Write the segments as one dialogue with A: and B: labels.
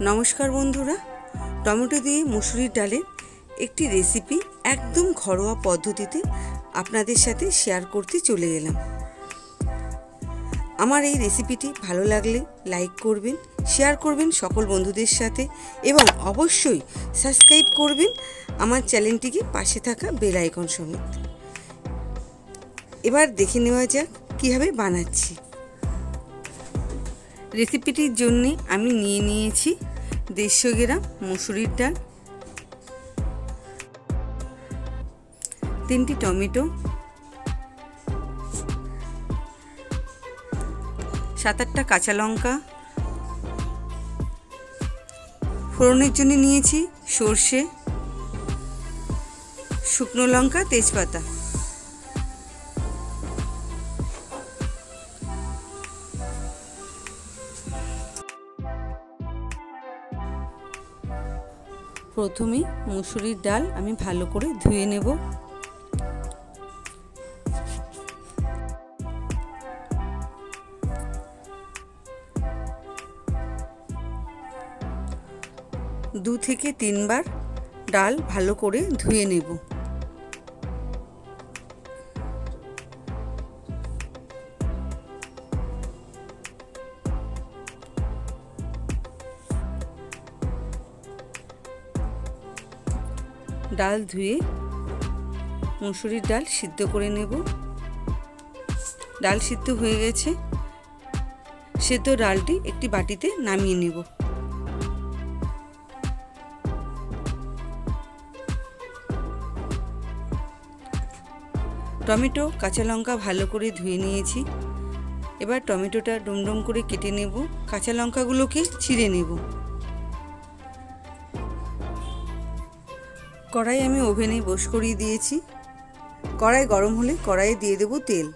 A: নমস্কার বন্ধুরা, টমেটো দিয়ে মুসুরির ডালের একটি রেসিপি একদম ঘরোয়া পদ্ধতিতে আপনাদের সাথে শেয়ার করতে চলে এলাম। আমার এই রেসিপিটি ভালো লাগলে লাইক করবেন, শেয়ার করবেন সকল বন্ধুদের সাথে এবং অবশ্যই সাবস্ক্রাইব করবেন আমার চ্যানেলটিকে, পাশে থাকা বেল আইকন সমেত। এবার দেখে নেওয়া যাক কীভাবে বানাচ্ছি। রেসিপিটির জন্য আমি নিয়েছি 150 গ্রাম মুসুরির ডাল, 3টি টমেটো, 7-8টা কাঁচা লঙ্কা, ফোড়নের জন্য নিয়েছি সর্ষে, শুকনো লঙ্কা, তেজপাতা। প্রথমে মুসুরির ডাল আমি ভালো করে ধুয়ে নেব। দু থেকে 3 বার ডাল ভালো করে ধুয়ে নেব। ডাল ধুয়ে মুসুরির ডাল সিদ্ধ করে নেব। ডাল সিদ্ধ হয়ে গেছে, সেদ্ধ ডালটি একটি বাটিতে নামিয়ে নেব। টমেটো, কাঁচা লঙ্কা ভালো করে ধুয়ে নিয়েছি। এবার টমেটোটা ডুমডুম করে কেটে নেব, কাঁচা লঙ্কাগুলোকে ছিঁড়ে নেব। কড়াই আমি ওভেনে বস করিয়ে দিয়েছি। কড়াই গরম হলে কড়াইয়ে দিয়ে দেব তেল।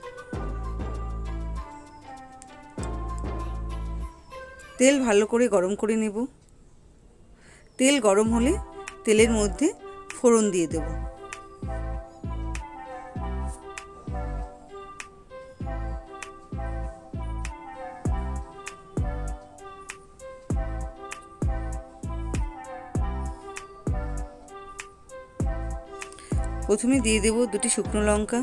A: তেল ভালো করে গরম করে নেব। তেল গরম হলে তেলের মধ্যে ফোড়ন দিয়ে দেব। প্রথমে দিয়ে দেব 2টি শুকনো লঙ্কা,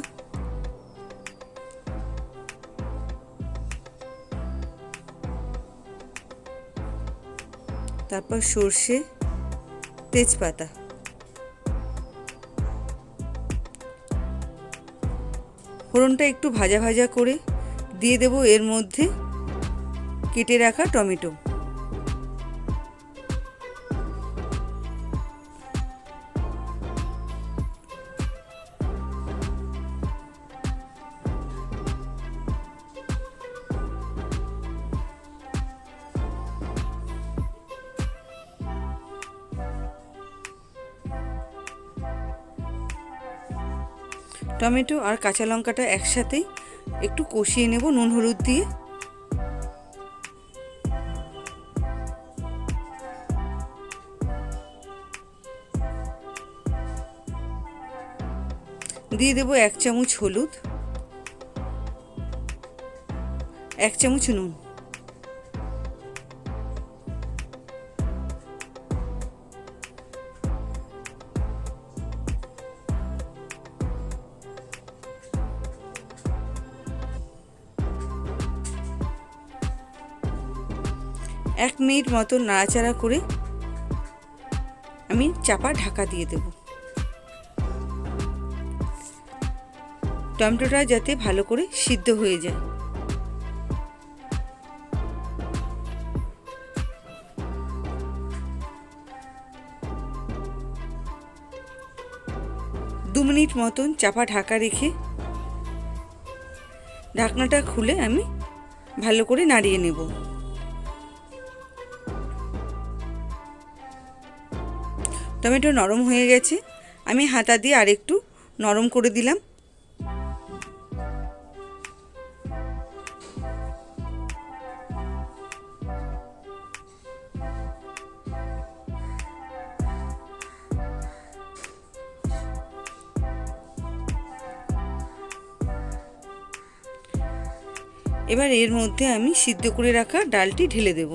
A: তারপর সর্ষে, তেজপাতা। ফোড়নটা একটু ভাজা ভাজা করে দিয়ে দেব এর মধ্যে কেটে রাখা টমেটো। টমেটো আর কাঁচা লঙ্কাটা একসাথেই একটু কষিয়ে নেব নুন হলুদ দিয়ে। দিয়ে দেব 1 চামচ হলুদ, 1 চামচ নুন। এক মিনিট মতো নাড়াচাড়া করে আমি চাপা ঢাকা দিয়ে দেব। টমেটোটা যাতে ভালো করে সিদ্ধ হয়ে যায়। দু মিনিট মতন চাপা ঢাকা রেখে ঢাকনাটা খুলে আমি ভালো করে নাড়িয়ে নেব। টমেটো নরম হয়ে গেছে, আমি হাতা দিয়ে আরেকটু নরম করে দিলাম। এবার এর মধ্যে আমি সিদ্ধ করে রাখা ডালটি ঢেলে দেব।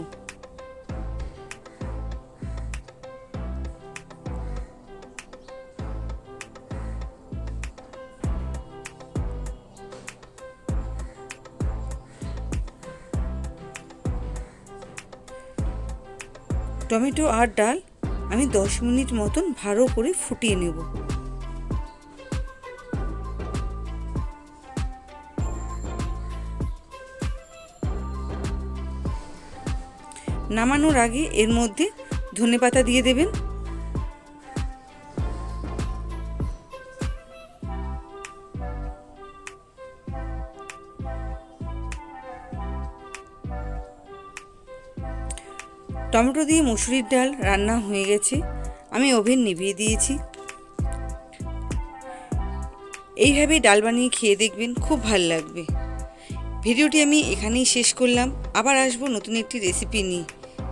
A: টমেটো আর ডাল আমি 10 মিনিট মতন ভালো করে ফুটিয়ে নেব। নামানোর আগে এর মধ্যে ধনেপাতা দিয়ে দেবেন। টমেটো দিয়ে মুসুরির ডাল রান্না হয়ে গেছে। আমি ওভেন নিভিয়ে দিয়েছি। এইভাবে ডাল বানিয়ে খেয়ে দেখবেন, খুব ভালো লাগবে। ভিডিওটি আমি এখানেই শেষ করলাম। আবার আসবো নতুন একটি রেসিপি নিয়ে।